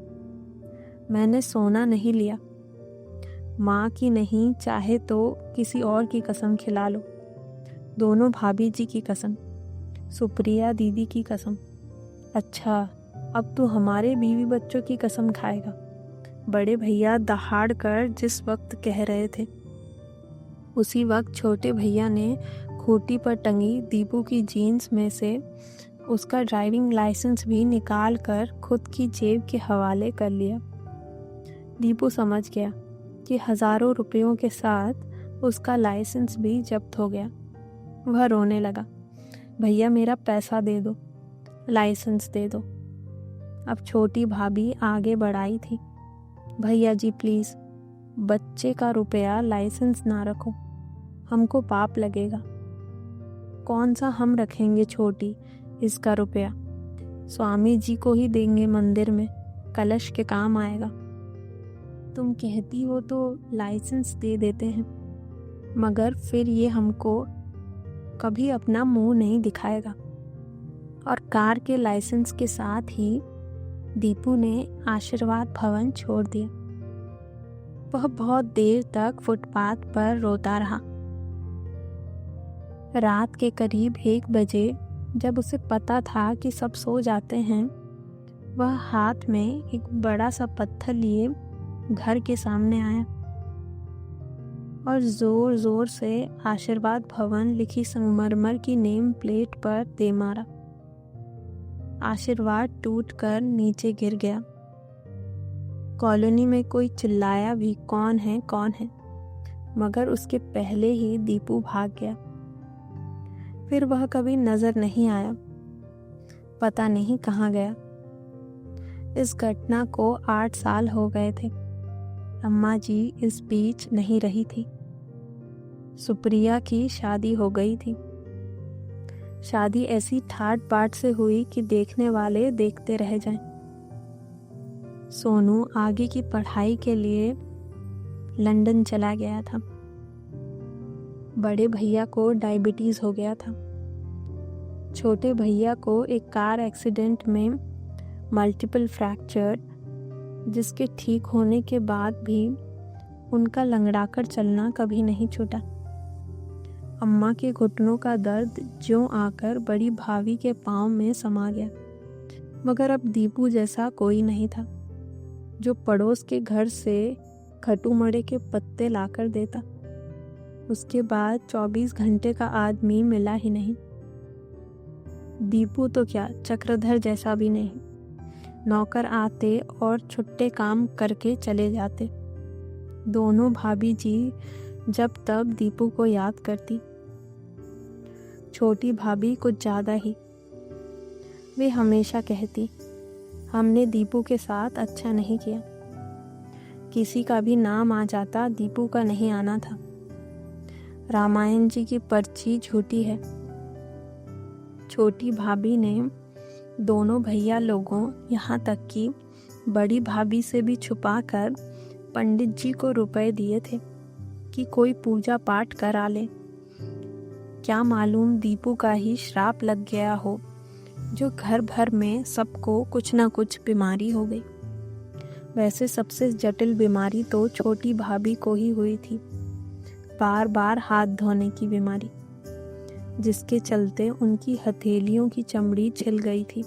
मैंने सोना नहीं लिया, माँ की नहीं चाहे तो किसी और की कसम खिला लो, दोनों भाभी जी की कसम, सुप्रिया दीदी की कसम। अच्छा अब तू हमारे बीवी बच्चों की कसम खाएगा? बड़े भैया दहाड़ कर जिस वक्त कह रहे थे उसी वक्त छोटे भैया ने खूंटी पर टंगी दीपू की जीन्स में से उसका ड्राइविंग लाइसेंस भी निकाल कर खुद की जेब के हवाले कर लिया। दीपू समझ गया कि हज़ारों रुपयों के साथ उसका लाइसेंस भी जब्त हो गया। वह रोने लगा, भैया मेरा पैसा दे दो, लाइसेंस दे दो। अब छोटी भाभी आगे बढ़ाई थी, भैया जी प्लीज़, बच्चे का रुपया लाइसेंस ना रखो, हमको पाप लगेगा। कौन सा हम रखेंगे छोटी इसका रुपया, स्वामी जी को ही देंगे, मंदिर में कलश के काम आएगा। तुम कहती हो तो लाइसेंस दे देते हैं, मगर फिर ये हमको कभी अपना मुंह नहीं दिखाएगा। और कार के लाइसेंस के साथ ही दीपू ने आशीर्वाद भवन छोड़ दिया। वह बहुत देर तक फुटपाथ पर रोता रहा। रात के करीब 1 बजे जब उसे पता था कि सब सो जाते हैं, वह हाथ में एक बड़ा सा पत्थर लिए घर के सामने आया और जोर जोर से आशीर्वाद भवन लिखी संगमरमर की नेम प्लेट पर दे मारा। आशीर्वाद टूटकर नीचे गिर गया। कॉलोनी में कोई चिल्लाया भी, कौन है कौन है, मगर उसके पहले ही दीपू भाग गया। फिर वह कभी नजर नहीं आया, पता नहीं कहाँ गया। इस घटना को 8 साल हो गए थे। अम्मा जी इस बीच नहीं रही थी। सुप्रिया की शादी हो गई थी। शादी ऐसी ठाट बाट से हुई कि देखने वाले देखते रह जाएं। सोनू आगे की पढ़ाई के लिए लंदन चला गया था। बड़े भैया को डायबिटीज हो गया था। छोटे भैया को एक कार एक्सीडेंट में मल्टीपल फ्रैक्चर, जिसके ठीक होने के बाद भी उनका लंगड़ाकर चलना कभी नहीं छूटा। अम्मा के घुटनों का दर्द ज्यों आकर बड़ी भाभी के पाँव में समा गया। मगर अब दीपू जैसा कोई नहीं था जो पड़ोस के घर से खटूमड़े के पत्ते लाकर देता। उसके बाद 24 घंटे का आदमी मिला ही नहीं। दीपू तो क्या, चक्रधर जैसा भी नहीं। नौकर आते और छुट्टे काम करके चले जाते। दोनों भाभी जी जब तब दीपू को याद करती, छोटी भाभी कुछ ज़्यादा ही। वे हमेशा कहती, हमने दीपू के साथ अच्छा नहीं किया। किसी का भी नाम आ जाता, दीपू का नहीं आना था। रामायण जी की पर्ची झूठी है। छोटी भाभी ने दोनों भैया लोगों, यहाँ तक कि बड़ी भाभी से भी छुपा कर पंडित जी को रुपए दिए थे कि कोई पूजा पाठ करा ले। क्या मालूम दीपू का ही श्राप लग गया हो, जो घर भर में सबको कुछ ना कुछ बीमारी हो गई। वैसे सबसे जटिल बीमारी तो छोटी भाभी को ही हुई थी, बार बार हाथ धोने की बीमारी, जिसके चलते उनकी हथेलियों की चमड़ी छिल गई थी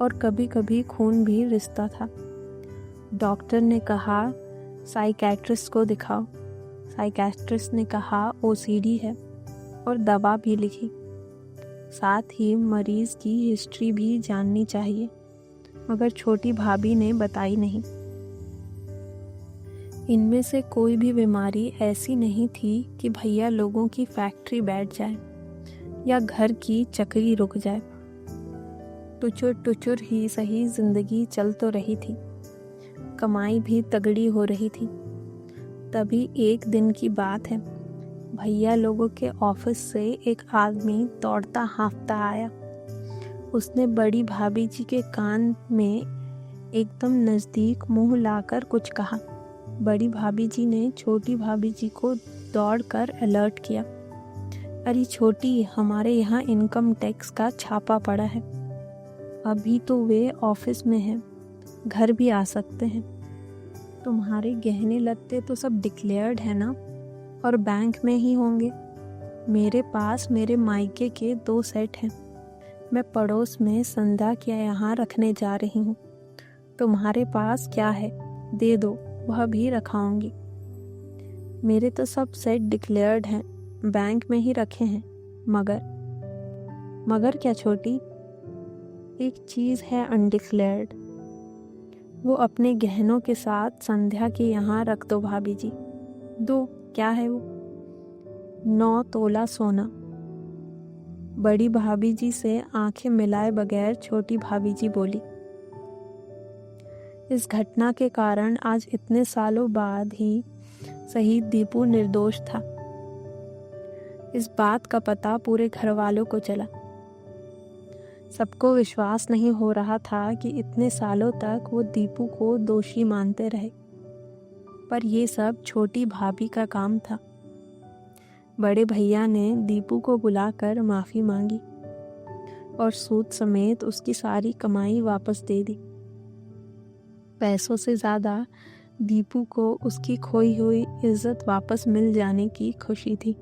और कभी कभी खून भी रिसता था। डॉक्टर ने कहा साइकेट्रिस्ट को दिखाओ। साइकेट्रिस्ट ने कहा ओसीडी है और दवा भी लिखी। साथ ही मरीज की हिस्ट्री भी जाननी चाहिए, मगर छोटी भाभी ने बताई नहीं। इनमें से कोई भी बीमारी ऐसी नहीं थी कि भैया लोगों की फैक्ट्री बैठ जाए या घर की चक्री रुक जाए। टुचुर टुचुर ही सही जिंदगी चल तो रही थी, कमाई भी तगड़ी हो रही थी। तभी एक दिन की बात है, भैया लोगों के ऑफिस से एक आदमी दौड़ता हाँफता आया। उसने बड़ी भाभी जी के कान में एकदम नज़दीक मुंह लाकर कुछ कहा। बड़ी भाभी जी ने छोटी भाभी जी को दौड़कर अलर्ट किया, अरे छोटी, हमारे यहाँ इनकम टैक्स का छापा पड़ा है। अभी तो वे ऑफिस में हैं, घर भी आ सकते हैं। तुम्हारे गहने लत्ते तो सब डिक्लेयर्ड है ना, और बैंक में ही होंगे। मेरे पास मेरे मायके के 2 सेट हैं। मैं पड़ोस में संध्या के यहाँ रखने जा रही हूँ। तुम्हारे पास क्या है, दे दो, वह भी रखाऊंगी। मेरे तो सब सेट डिक्लेयर्ड हैं, बैंक में ही रखे हैं। मगर क्या छोटी? एक चीज़ है अनडिक्लेयर्ड, वो अपने गहनों के साथ संध्या के यहाँ रख दो भाभी जी। दो, क्या है वो? 9 तोला सोना। बड़ी भाभी जी से आंखें मिलाए बगैर छोटी भाभी जी बोली। इस घटना के कारण आज इतने सालों बाद ही शहीद दीपू निर्दोष था। इस बात का पता पूरे घर वालों को चला। सबको विश्वास नहीं हो रहा था कि इतने सालों तक वो दीपू को दोषी मानते रहे, पर ये सब छोटी भाभी का काम था। बड़े भैया ने दीपू को बुलाकर माफ़ी मांगी और सूद समेत उसकी सारी कमाई वापस दे दी। पैसों से ज़्यादा दीपू को उसकी खोई हुई इज्जत वापस मिल जाने की खुशी थी।